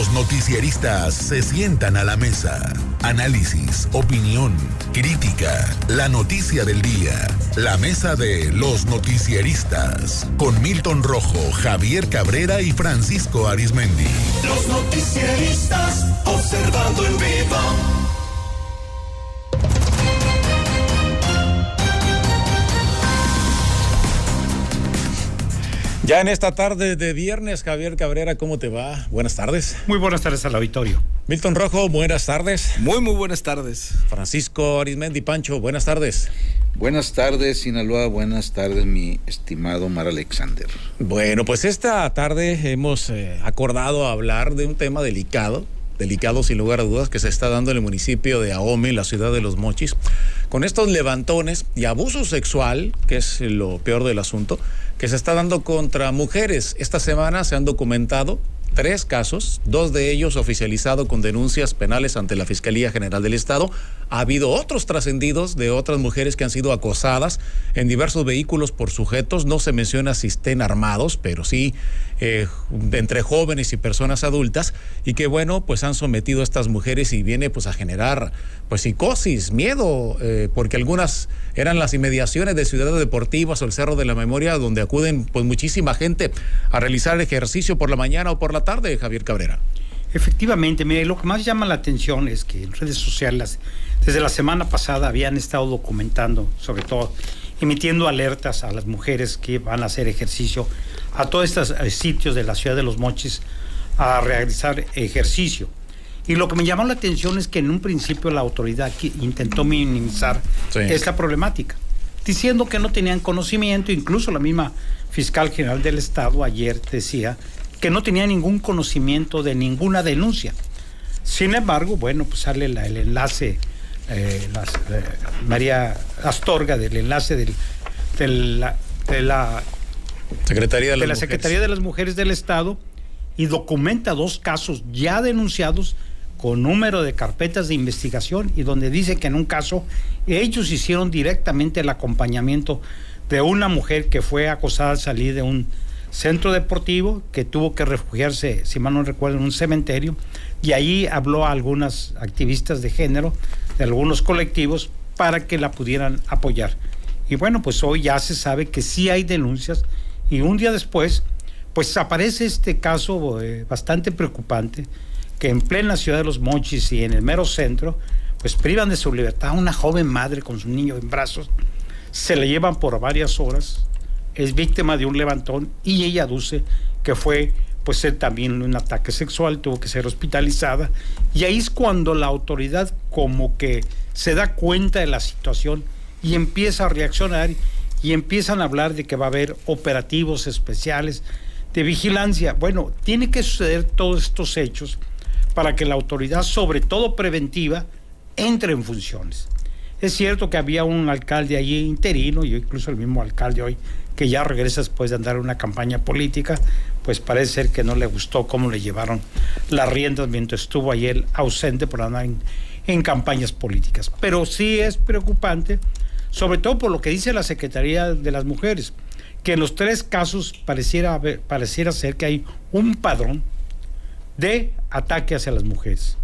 Los noticieristas se sientan a la mesa. Análisis, opinión, crítica, la noticia del día. La mesa de los noticieristas. Con Milton Rojo, Javier Cabrera y Francisco Arizmendi. Los noticieristas observando en vivo. Ya en esta tarde de viernes, Javier Cabrera, ¿cómo te va? Buenas tardes. Muy buenas tardes al auditorio. Milton Rojo, buenas tardes. Muy buenas tardes. Francisco Arizmendi, Pancho, buenas tardes. Buenas tardes, Sinaloa. Buenas tardes, mi estimado Mar Alexander. Bueno, pues esta tarde hemos acordado hablar de un tema delicado sin lugar a dudas, que se está dando en el municipio de Ahome, la ciudad de Los Mochis, con estos levantones y abuso sexual, que es lo peor del asunto, que se está dando contra mujeres. Esta semana se han documentado 3 casos, 2 de ellos oficializados con denuncias penales ante la Fiscalía General del Estado. Ha habido otros trascendidos de otras mujeres que han sido acosadas en diversos vehículos por sujetos. No se menciona si estén armados, pero sí entre jóvenes y personas adultas, y que bueno, pues han sometido a estas mujeres y viene pues a generar pues psicosis, miedo, porque algunas eran las inmediaciones de ciudades deportivas o el Cerro de la Memoria, donde acuden pues muchísima gente a realizar ejercicio por la mañana o por la tarde, Javier Cabrera. Efectivamente, mire, lo que más llama la atención es que en redes sociales desde la semana pasada habían estado documentando, sobre todo emitiendo alertas a las mujeres que van a hacer ejercicio a todos estos sitios de la ciudad de Los Mochis a realizar ejercicio. Y lo que me llamó la atención es que en un principio la autoridad intentó minimizar esta problemática, diciendo que no tenían conocimiento. Incluso la misma fiscal general del Estado ayer decía que no tenía ningún conocimiento de ninguna denuncia. Sin embargo, bueno, pues sale el enlace, María Astorga, del enlace de la Secretaría de las Mujeres del Estado, y documenta 2 casos ya denunciados con número de carpetas de investigación, y donde dice que en un caso ellos hicieron directamente el acompañamiento de una mujer que fue acosada al salir de un centro deportivo, que tuvo que refugiarse, si mal no recuerdo, en un cementerio, y ahí habló a algunas activistas de género de algunos colectivos para que la pudieran apoyar. Y bueno, pues hoy ya se sabe que sí hay denuncias, y un día después pues aparece este caso bastante preocupante, que en plena ciudad de Los Mochis y en el mero centro pues privan de su libertad a una joven madre con su niño en brazos, se la llevan por varias horas, es víctima de un levantón, y ella aduce que fue pues también un ataque sexual, tuvo que ser hospitalizada, y ahí es cuando la autoridad como que se da cuenta de la situación y empieza a reaccionar, y empiezan a hablar de que va a haber operativos especiales de vigilancia. Bueno, tiene que suceder todos estos hechos para que la autoridad, sobre todo preventiva, entre en funciones. Es cierto que había un alcalde allí interino, y incluso el mismo alcalde hoy, que ya regresa después de andar en una campaña política, pues parece ser que no le gustó cómo le llevaron las riendas mientras estuvo ayer ausente por andar en campañas políticas. Pero sí es preocupante, sobre todo por lo que dice la Secretaría de las Mujeres, que en los 3 casos pareciera ser que hay un padrón de ataque hacia las mujeres.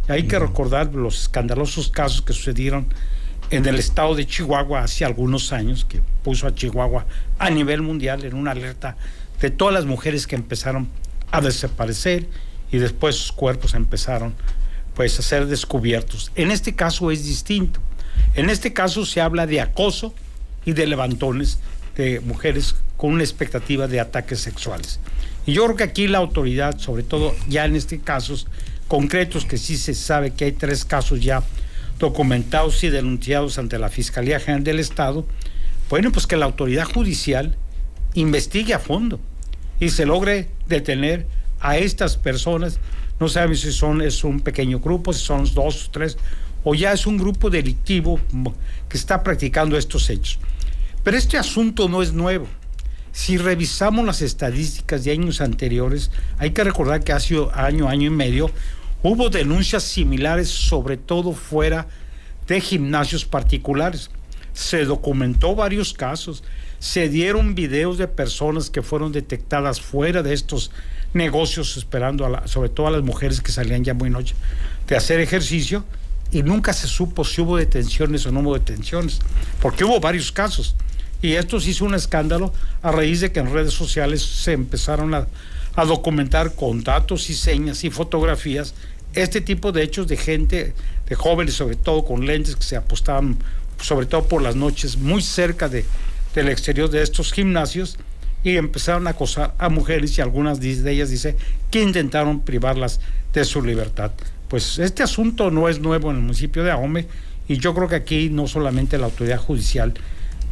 Hay que recordar los escandalosos casos que sucedieron en el estado de Chihuahua hace algunos años, que puso a Chihuahua a nivel mundial en una alerta de todas las mujeres que empezaron a desaparecer, y después sus cuerpos empezaron pues a ser descubiertos. En este caso es distinto. En este caso se habla de acoso y de levantones de mujeres con una expectativa de ataques sexuales. Y yo creo que aquí la autoridad, sobre todo ya en estos casos concretos, que sí se sabe que hay 3 casos ya documentados y denunciados ante la Fiscalía General del Estado, bueno, pues que la autoridad judicial investigue a fondo y se logre detener a estas personas. No sabemos si es un pequeño grupo, si son 2 o 3, o ya es un grupo delictivo que está practicando estos hechos. Pero este asunto no es nuevo. Si revisamos las estadísticas de años anteriores, hay que recordar que hace año y medio, hubo denuncias similares, sobre todo fuera de gimnasios particulares. Se documentó varios casos, Se dieron videos de personas que fueron detectadas fuera de estos negocios esperando, sobre todo a las mujeres que salían ya muy noche, de hacer ejercicio, y nunca se supo si hubo detenciones o no hubo detenciones, porque hubo varios casos. Y esto se hizo un escándalo a raíz de que en redes sociales se empezaron a documentar con datos y señas y fotografías este tipo de hechos de gente, de jóvenes sobre todo con lentes, que se apostaban sobre todo por las noches muy cerca del exterior de estos gimnasios, y empezaron a acosar a mujeres, y algunas de ellas dice que intentaron privarlas de su libertad. Pues este asunto no es nuevo en el municipio de Ahome, y yo creo que aquí no solamente la autoridad judicial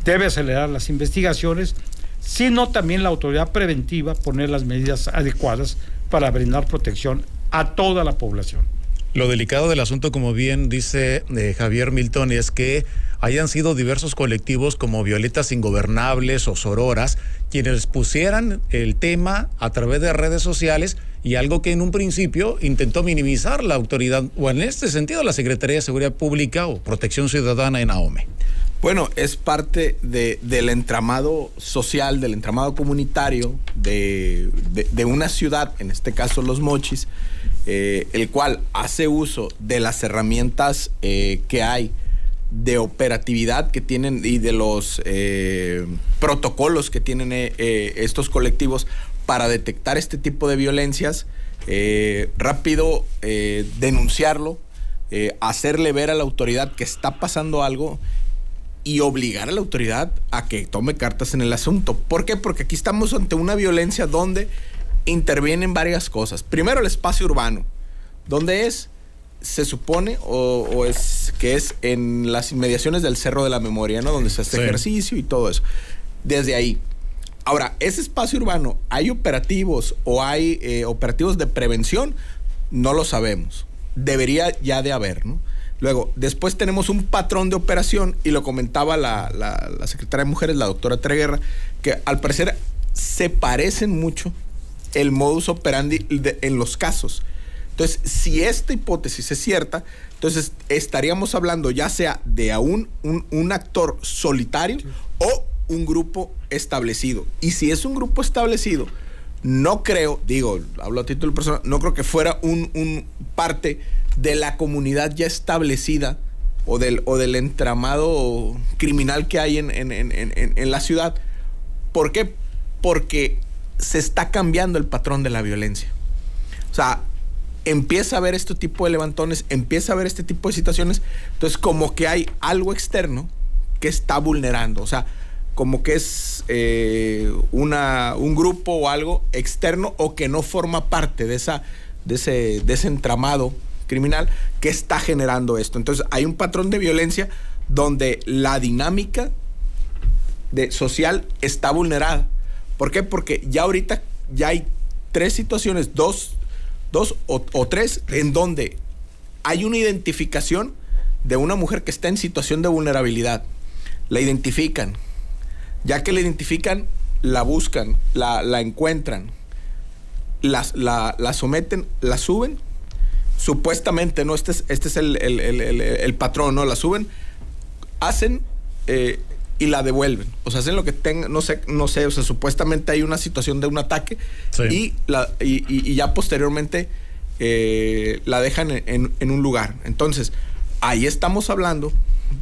debe acelerar las investigaciones, sino también la autoridad preventiva poner las medidas adecuadas para brindar protección a toda la población. Lo delicado del asunto, como bien dice Javier Milton, es que hayan sido diversos colectivos como Violetas Ingobernables o Sororas quienes pusieran el tema a través de redes sociales, y algo que en un principio intentó minimizar la autoridad, o en este sentido la Secretaría de Seguridad Pública o Protección Ciudadana en Ahome. Bueno, es parte del entramado social, del entramado comunitario de una ciudad, en este caso Los Mochis, el cual hace uso de las herramientas que hay de operatividad que tienen y de los protocolos que tienen estos colectivos para detectar este tipo de violencias, rápido denunciarlo, hacerle ver a la autoridad que está pasando algo y obligar a la autoridad a que tome cartas en el asunto. ¿Por qué? Porque aquí estamos ante una violencia donde intervienen varias cosas. Primero, el espacio urbano, donde se supone o es que es en las inmediaciones del Cerro de la Memoria, ¿no? Donde se hace ejercicio y todo eso. Desde ahí. Ahora, ese espacio urbano, ¿hay operativos o hay operativos de prevención? No lo sabemos. Debería ya de haber, ¿no? Luego, después tenemos un patrón de operación, y lo comentaba la secretaria de Mujeres, la doctora Treguerra, que al parecer se parecen mucho el modus operandi en los casos. Entonces, si esta hipótesis es cierta, entonces estaríamos hablando ya sea de un actor solitario o un grupo establecido. Y si es un grupo establecido, no creo, hablo a título personal, no creo que fuera un parte de la comunidad ya establecida o del entramado criminal que hay en la ciudad. ¿Por qué? Porque se está cambiando el patrón de la violencia. O sea, empieza a haber este tipo de levantones, empieza a haber este tipo de situaciones, entonces como que hay algo externo que está vulnerando, o sea, como que es un grupo o algo externo o que no forma parte de ese entramado criminal que está generando esto. Entonces hay un patrón de violencia donde la dinámica social está vulnerada. ¿Por qué? Porque ya ahorita ya hay tres situaciones, dos o tres, en donde hay una identificación de una mujer que está en situación de vulnerabilidad. La identifican. Ya que la identifican, la buscan, la encuentran, la someten, la suben. Supuestamente, ¿no? Este es el patrón, ¿no? La suben, hacen y la devuelven. O sea, hacen lo que tengan, no sé, o sea, supuestamente hay una situación de un ataque, sí. y ya posteriormente la dejan en un lugar. Entonces, ahí estamos hablando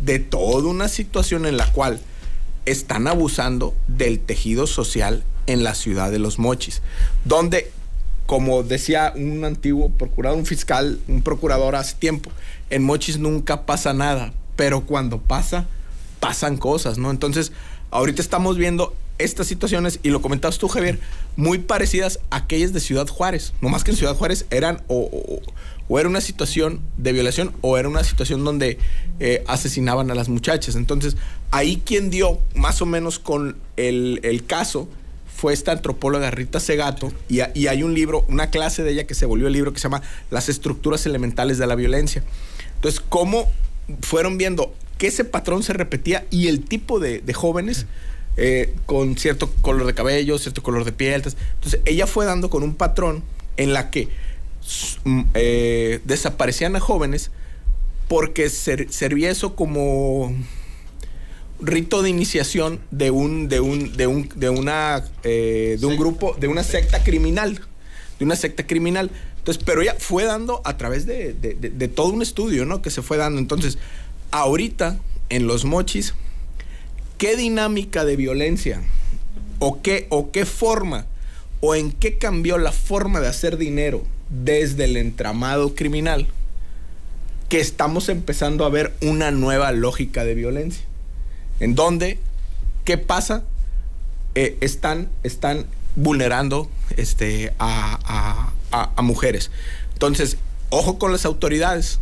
de toda una situación en la cual están abusando del tejido social en la ciudad de Los Mochis, donde, como decía un antiguo procurador, un procurador hace tiempo, en Mochis nunca pasa nada, pero cuando pasan cosas, ¿no? Entonces, ahorita estamos viendo estas situaciones, y lo comentabas tú, Javier, muy parecidas a aquellas de Ciudad Juárez, no más que en Ciudad Juárez eran o era una situación de violación o era una situación donde asesinaban a las muchachas. Entonces, ahí quien dio más o menos con el caso fue esta antropóloga Rita Segato, y hay un libro, una clase de ella que se volvió el libro, que se llama Las estructuras elementales de la violencia. Entonces, cómo fueron viendo que ese patrón se repetía, y el tipo de jóvenes con cierto color de cabello, cierto color de piel. Entonces, ella fue dando con un patrón en la que desaparecían a jóvenes porque servía eso como rito de iniciación de un grupo, de una secta criminal. Entonces, pero ella fue dando a través de todo un estudio, ¿no? Que se fue dando. Entonces, ahorita, en Los Mochis, ¿qué dinámica de violencia o qué forma o en qué cambió la forma de hacer dinero desde el entramado criminal, que estamos empezando a ver una nueva lógica de violencia? En donde, ¿qué pasa? Están vulnerando a mujeres. Entonces, ojo con las autoridades.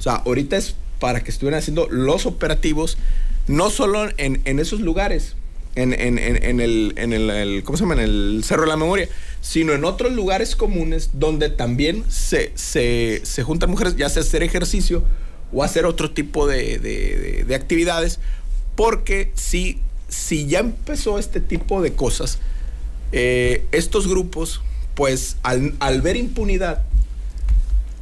O sea, ahorita es para que estuvieran haciendo los operativos, no solo en esos lugares, en el ¿cómo se llama? En el Cerro de la Memoria, sino en otros lugares comunes donde también se juntan mujeres, ya sea hacer ejercicio o hacer otro tipo de actividades, porque si ya empezó este tipo de cosas, estos grupos, pues al ver impunidad,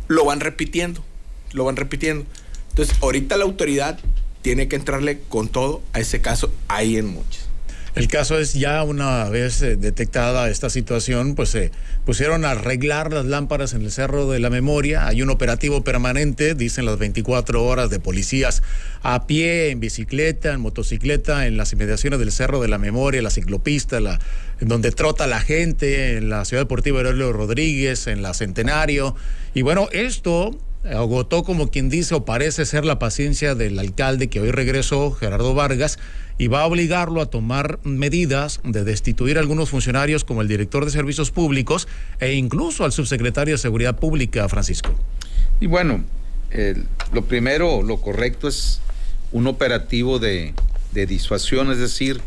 lo van repitiendo. Entonces, ahorita la autoridad tiene que entrarle con todo a ese caso ahí en Mochis. El caso es, ya una vez detectada esta situación, pues se pusieron a arreglar las lámparas en el Cerro de la Memoria. Hay un operativo permanente, dicen las 24 horas, de policías a pie, en bicicleta, en motocicleta, en las inmediaciones del Cerro de la Memoria, la ciclopista, en donde trota la gente, en la Ciudad Deportiva Aurelio Rodríguez, en la Centenario. Y bueno, esto agotó, como quien dice, o parece ser, la paciencia del alcalde que hoy regresó, Gerardo Vargas, y va a obligarlo a tomar medidas de destituir a algunos funcionarios, como el director de Servicios Públicos e incluso al subsecretario de Seguridad Pública, Francisco. Y bueno, lo primero, lo correcto es un operativo de disuasión, es decir,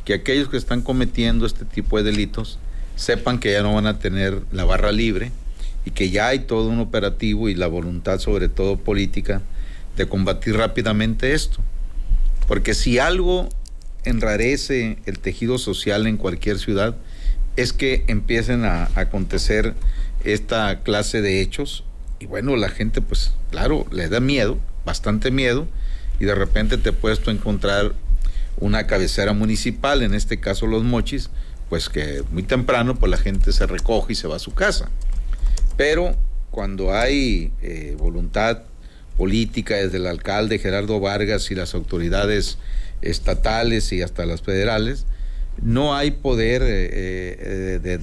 que aquellos que están cometiendo este tipo de delitos sepan que ya no van a tener la barra libre y que ya hay todo un operativo y la voluntad, sobre todo política, de combatir rápidamente esto. Porque si algo enrarece el tejido social en cualquier ciudad, es que empiecen a acontecer esta clase de hechos. Y bueno, la gente, pues claro, le da miedo, bastante miedo, y de repente te puedes tú encontrar una cabecera municipal, en este caso Los Mochis, pues que muy temprano pues la gente se recoge y se va a su casa. Pero cuando hay voluntad política desde el alcalde Gerardo Vargas y las autoridades estatales y hasta las federales, no hay poder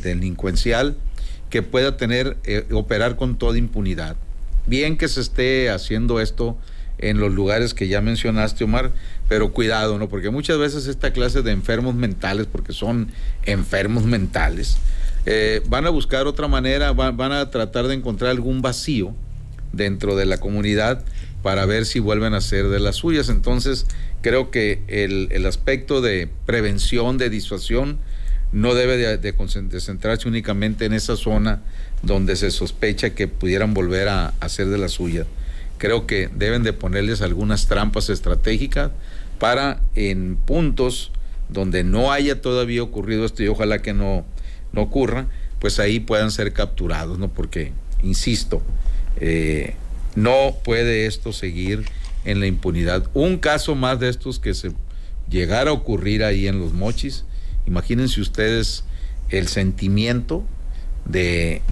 delincuencial que pueda operar con toda impunidad. Bien que se esté haciendo esto en los lugares que ya mencionaste, Omar, pero cuidado, ¿no? Porque muchas veces esta clase de enfermos mentales, porque son enfermos mentales, van a buscar otra manera, van a tratar de encontrar algún vacío dentro de la comunidad para ver si vuelven a hacer de las suyas. Entonces, creo que el aspecto de prevención, de disuasión, no debe de centrarse únicamente en esa zona donde se sospecha que pudieran volver a hacer de la suya. Creo que deben de ponerles algunas trampas estratégicas para, en puntos donde no haya todavía ocurrido esto, y ojalá que no ocurra, pues ahí puedan ser capturados, ¿no? Porque, insisto, no puede esto seguir en la impunidad. Un caso más de estos que se llegara a ocurrir ahí en Los Mochis, imagínense ustedes el sentimiento de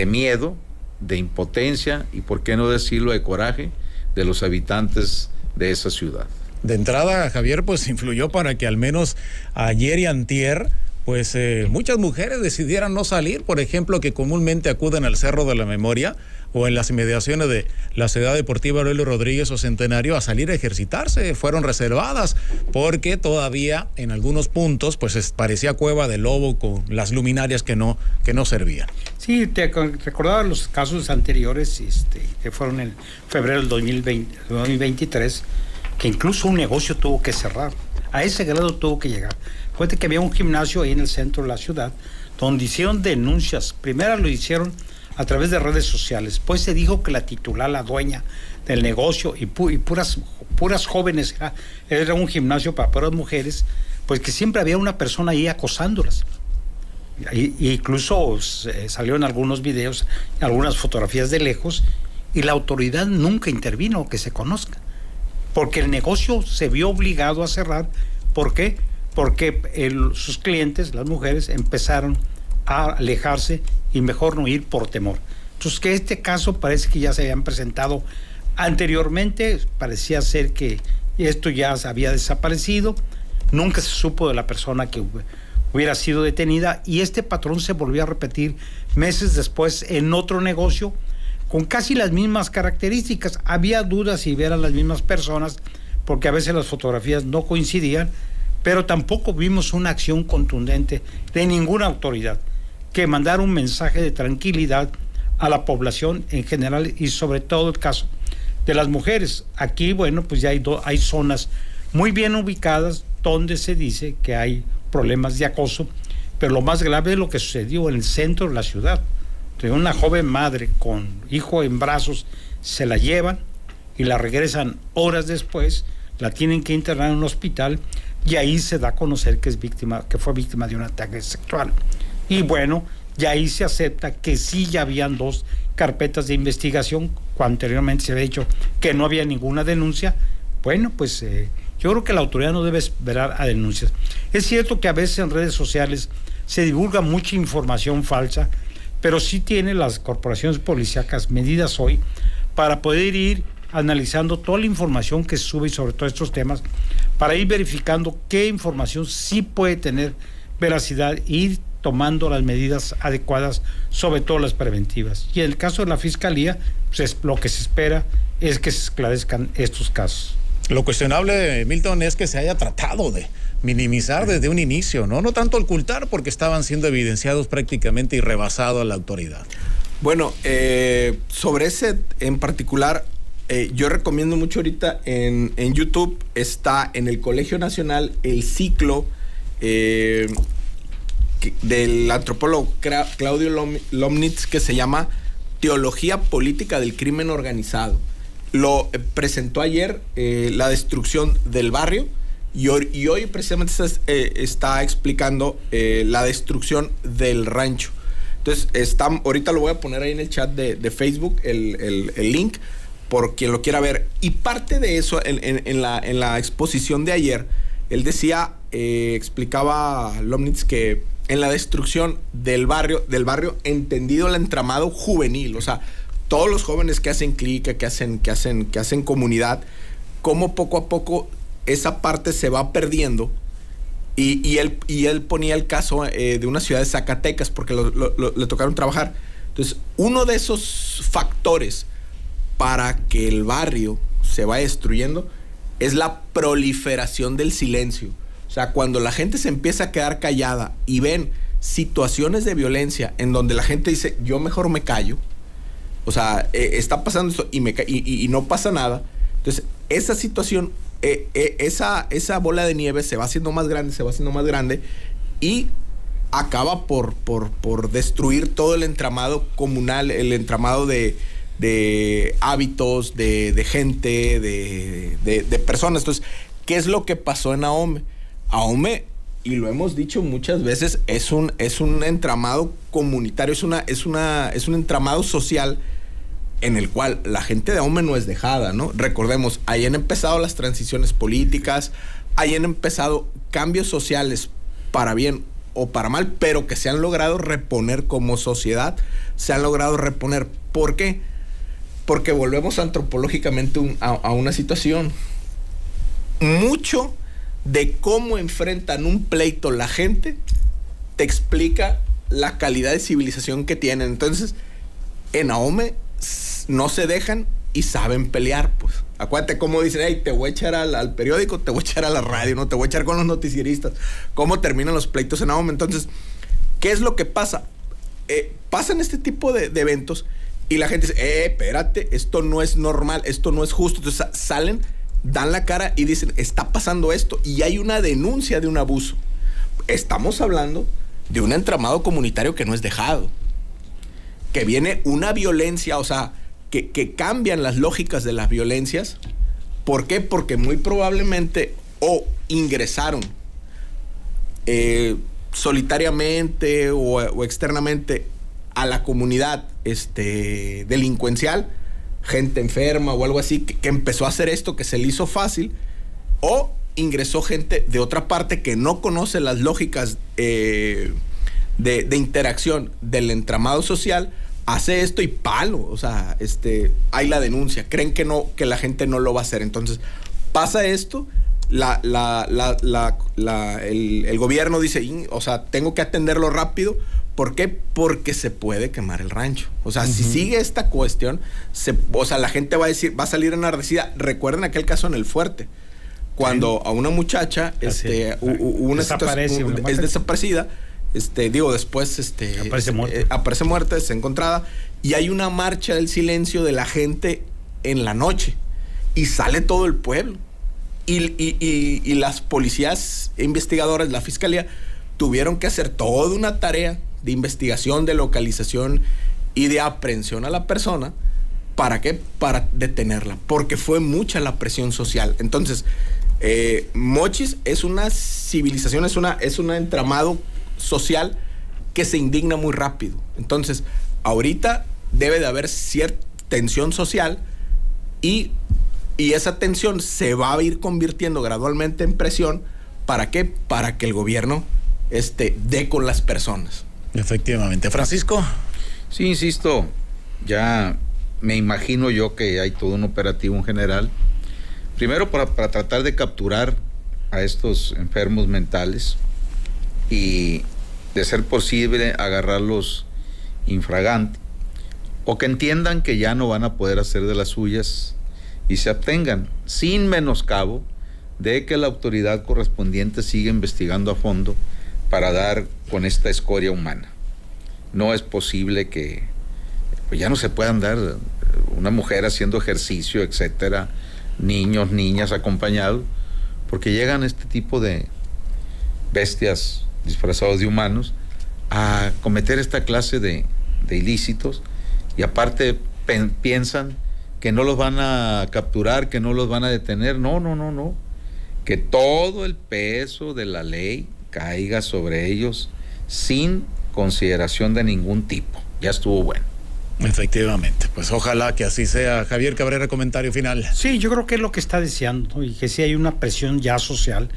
miedo, de impotencia y, por qué no decirlo, de coraje de los habitantes de esa ciudad. De entrada, Javier, pues influyó para que al menos ayer y antier, pues muchas mujeres decidieran no salir, por ejemplo, que comúnmente acuden al Cerro de la Memoria o en las inmediaciones de la Ciudad Deportiva Aurelio Rodríguez o Centenario a salir a ejercitarse. Fueron reservadas porque todavía en algunos puntos pues parecía cueva de lobo con las luminarias que no servían. Sí, te recordaba los casos anteriores que fueron en febrero del 2023, que incluso un negocio tuvo que cerrar. A ese grado tuvo que llegar. Fíjate que había un gimnasio ahí en el centro de la ciudad donde hicieron denuncias. Primero lo hicieron a través de redes sociales. Pues se dijo que la titular, la dueña del negocio y puras jóvenes, era un gimnasio para puras mujeres, pues que siempre había una persona ahí acosándolas. Incluso salieron algunos videos, algunas fotografías de lejos, y la autoridad nunca intervino, que se conozca. porque el negocio se vio obligado a cerrar. ¿Por qué? Porque sus clientes, las mujeres, empezaron a alejarse y mejor no ir por temor. Entonces, que este caso parece que ya se habían presentado anteriormente, parecía ser que esto ya había desaparecido, nunca se supo de la persona que hubiera sido detenida, y este patrón se volvió a repetir meses después en otro negocio con casi las mismas características. Había dudas si eran las mismas personas, porque a veces las fotografías no coincidían, pero tampoco vimos una acción contundente de ninguna autoridad que mandara un mensaje de tranquilidad a la población en general, y sobre todo el caso de las mujeres. Aquí, bueno, pues ya hay zonas muy bien ubicadas donde se dice que hay problemas de acoso, pero lo más grave es lo que sucedió en el centro de la ciudad. De una joven madre con hijo en brazos, se la llevan y la regresan horas después, la tienen que internar en un hospital, y ahí se da a conocer que fue víctima de un ataque sexual. Y bueno, ya ahí se acepta que sí ya habían 2 carpetas de investigación, cuando anteriormente se había dicho que no había ninguna denuncia. Bueno, pues yo creo que la autoridad no debe esperar a denuncias. Es cierto que a veces en redes sociales se divulga mucha información falsa, pero sí tienen las corporaciones policíacas medidas hoy para poder ir analizando toda la información que se sube y sobre todos estos temas, para ir verificando qué información sí puede tener veracidad e ir tomando las medidas adecuadas, sobre todo las preventivas. Y en el caso de la Fiscalía, pues lo que se espera es que se esclarezcan estos casos. Lo cuestionable, Milton, es que se haya tratado de minimizar desde un inicio, no tanto ocultar, porque estaban siendo evidenciados prácticamente y rebasados a la autoridad. Bueno, sobre ese en particular, yo recomiendo mucho ahorita en YouTube, está en el Colegio Nacional el ciclo del antropólogo Claudio Lomnitz, que se llama Teología Política del Crimen Organizado. Lo presentó ayer, la destrucción del barrio, y hoy precisamente está explicando la destrucción del rancho. Entonces, ahorita lo voy a poner ahí en el chat de Facebook, el link, por quien lo quiera ver. Y parte de eso, en la exposición de ayer, él decía, explicaba Lomnitz, que en la destrucción del barrio entendido el entramado juvenil, o sea, todos los jóvenes que hacen clic, que hacen comunidad, cómo poco a poco esa parte se va perdiendo. Y él ponía el caso de una ciudad de Zacatecas, porque le tocaron trabajar. Entonces, uno de esos factores para que el barrio se vaya destruyendo es la proliferación del silencio. O sea, cuando la gente se empieza a quedar callada y ven situaciones de violencia en donde la gente dice, yo mejor me callo, o sea, está pasando esto y no pasa nada. Entonces, esa situación, esa bola de nieve se va haciendo más grande y acaba por destruir todo el entramado comunal, el entramado de hábitos, de gente, de personas. Entonces, ¿qué es lo que pasó en Ahome? Ahome, y lo hemos dicho muchas veces, es un entramado comunitario, es un entramado social en el cual la gente de Ahome no es dejada, ¿no? Recordemos, ahí han empezado las transiciones políticas, ahí han empezado cambios sociales para bien o para mal, pero que se han logrado reponer como sociedad, se han logrado reponer. ¿Por qué? Porque volvemos antropológicamente a una situación. Mucho de cómo enfrentan un pleito la gente te explica la calidad de civilización que tienen. Entonces, en Ahome no se dejan y saben pelear, pues. Acuérdate cómo dicen, hey, te voy a echar al periódico, te voy a echar a la radio, no te voy a echar con los noticieristas. ¿Cómo terminan los pleitos en Ahome? Entonces, ¿qué es lo que pasa? Pasan este tipo de eventos y la gente dice, espérate, esto no es normal, esto no es justo. Entonces salen, dan la cara y dicen, está pasando esto, y hay una denuncia de un abuso. Estamos hablando de un entramado comunitario que no es dejado, que viene una violencia, o sea, que cambian las lógicas de las violencias. ¿Por qué? Porque muy probablemente o ingresaron solitariamente o externamente a la comunidad delincuencial gente enferma o algo así, que empezó a hacer esto, que se le hizo fácil, o ingresó gente de otra parte que no conoce las lógicas de interacción del entramado social, hace esto y palo, o sea, hay la denuncia, creen que la gente no lo va a hacer, entonces pasa esto, el gobierno dice, o sea, tengo que atenderlo rápido. ¿Por qué? Porque se puede quemar el rancho. O sea, si sigue esta cuestión, o sea, la gente va a salir enardecida. Recuerden aquel caso en El Fuerte, cuando a una muchacha una situación, es desaparecida, después aparece muerta, es encontrada, y hay una marcha del silencio de la gente en la noche, y sale todo el pueblo. Y las policías investigadoras, la fiscalía, tuvieron que hacer toda una tarea de investigación, de localización y de aprehensión a la persona. ¿Para qué? Para detenerla, porque fue mucha la presión social. Entonces, Mochis es una civilización, es un entramado social que se indigna muy rápido. Entonces, ahorita debe de haber cierta tensión social y esa tensión se va a ir convirtiendo gradualmente en presión. ¿Para qué? Para que el gobierno dé con las personas. Efectivamente. Francisco. Sí, insisto, ya me imagino yo que hay todo un operativo en general. Primero para tratar de capturar a estos enfermos mentales y, de ser posible, agarrarlos infraganti, o que entiendan que ya no van a poder hacer de las suyas y se abstengan, sin menoscabo de que la autoridad correspondiente siga investigando a fondo para dar con esta escoria humana. No es posible que pues ya no se puedan dar una mujer haciendo ejercicio, etcétera, niños, niñas acompañados, porque llegan este tipo de bestias disfrazados de humanos a cometer esta clase de ilícitos, y aparte piensan que no los van a capturar, que no los van a detener. No, que todo el peso de la ley caiga sobre ellos sin consideración de ningún tipo. Ya estuvo bueno. Efectivamente, pues ojalá que así sea. Javier Cabrera, comentario final. Sí, yo creo que es lo que está deseando, ¿no? Y que sí hay una presión ya social,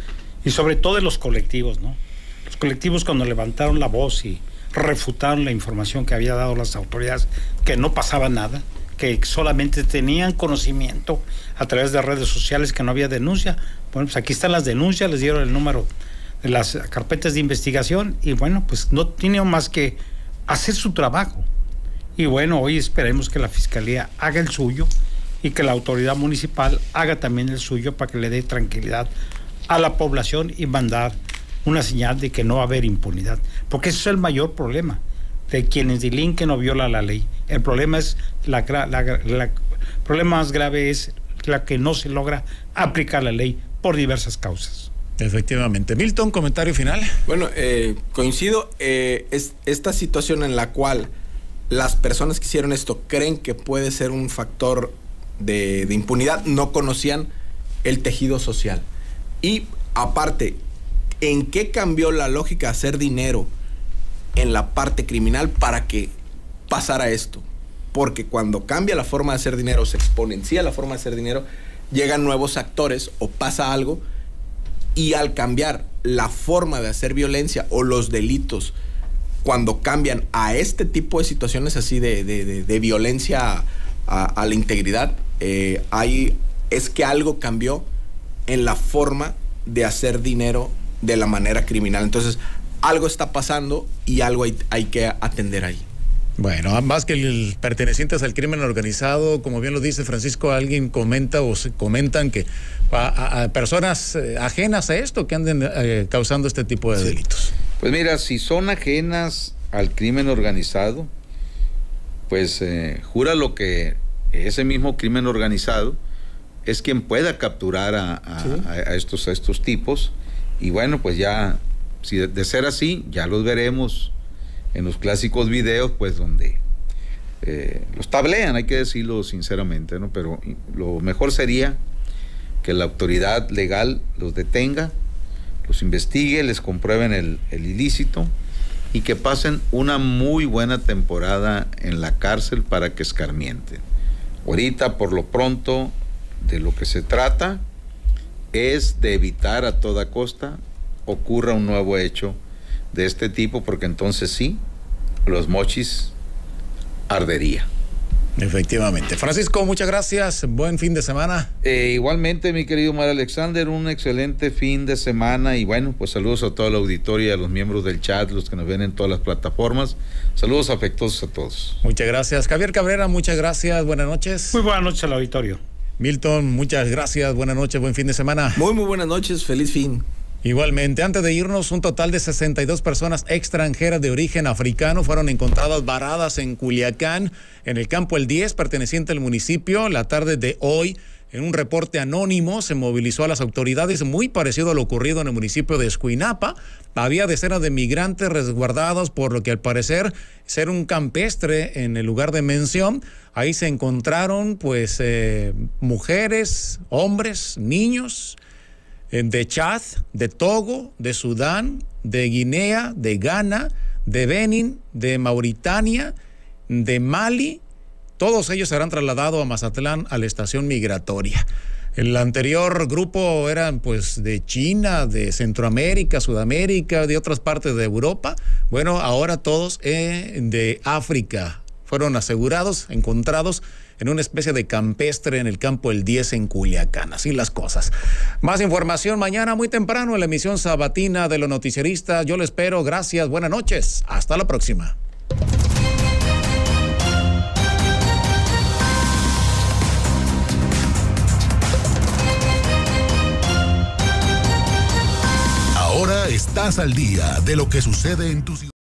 y sobre todo de los colectivos, ¿no? Los colectivos, cuando levantaron la voz y refutaron la información que había dado las autoridades, que no pasaba nada, que solamente tenían conocimiento a través de redes sociales, que no había denuncia. Bueno, pues aquí están las denuncias, les dieron el número de las carpetas de investigación, y bueno, pues no tienen más que hacer su trabajo. Y bueno, hoy esperemos que la Fiscalía haga el suyo y que la autoridad municipal haga también el suyo, para que le dé tranquilidad a la población y mandar una señal de que no va a haber impunidad, porque ese es el mayor problema de quienes delinquen o violan la ley. El problema es el problema más grave es la que no se logra aplicar la ley por diversas causas. Efectivamente. Milton, comentario final. Bueno, coincido, es esta situación en la cual las personas que hicieron esto creen que puede ser un factor de impunidad, no conocían el tejido social. Y aparte, ¿en qué cambió la lógica de hacer dinero en la parte criminal para que pasara esto? Porque cuando cambia la forma de hacer dinero, se exponencia la forma de hacer dinero, llegan nuevos actores o pasa algo, y al cambiar la forma de hacer violencia o los delitos, cuando cambian a este tipo de situaciones así de violencia a la integridad, es que algo cambió en la forma de hacer dinero de la manera criminal. Entonces, algo está pasando y algo hay que atender ahí. Bueno, más que pertenecientes al crimen organizado, como bien lo dice Francisco, alguien comenta o se comentan que a personas ajenas a esto que anden causando este tipo de delitos. Pues mira, si son ajenas al crimen organizado, pues jura lo que ese mismo crimen organizado es quien pueda capturar a estos tipos, y bueno, pues ya, si de ser así, ya los veremos en los clásicos videos, pues donde los tablean, hay que decirlo sinceramente, ¿no? Pero lo mejor sería que la autoridad legal los detenga, los investigue, les comprueben el ilícito, y que pasen una muy buena temporada en la cárcel para que escarmienten. Ahorita, por lo pronto, de lo que se trata es de evitar a toda costa ocurra un nuevo hecho de este tipo, porque entonces sí, Los Mochis ardería. Efectivamente. Francisco, muchas gracias. Buen fin de semana. Igualmente, mi querido Mar Alexander, un excelente fin de semana y bueno, pues saludos a toda la auditoría y a los miembros del chat, los que nos ven en todas las plataformas. Saludos afectuosos a todos. Muchas gracias. Javier Cabrera, muchas gracias. Buenas noches. Muy buenas noches al auditorio. Milton, muchas gracias. Buenas noches. Buen fin de semana. Muy buenas noches. Feliz fin. Igualmente, antes de irnos, un total de 62 personas extranjeras de origen africano fueron encontradas varadas en Culiacán, en el campo El 10, perteneciente al municipio. La tarde de hoy, en un reporte anónimo, se movilizó a las autoridades, muy parecido a lo ocurrido en el municipio de Escuinapa. Había decenas de migrantes resguardados, por lo que al parecer ser un campestre en el lugar de mención. Ahí se encontraron, pues, mujeres, hombres, niños, de Chad, de Togo, de Sudán, de Guinea, de Ghana, de Benín, de Mauritania, de Mali. Todos ellos serán trasladados a Mazatlán, a la estación migratoria. El anterior grupo eran pues de China, de Centroamérica, Sudamérica, de otras partes de Europa. Bueno, ahora todos de África fueron asegurados, encontrados en una especie de campestre en el campo El 10 en Culiacán. Así las cosas. Más información mañana muy temprano en la emisión sabatina de Los Noticieristas. Yo lo espero. Gracias. Buenas noches. Hasta la próxima. Ahora estás al día de lo que sucede en tu ciudad.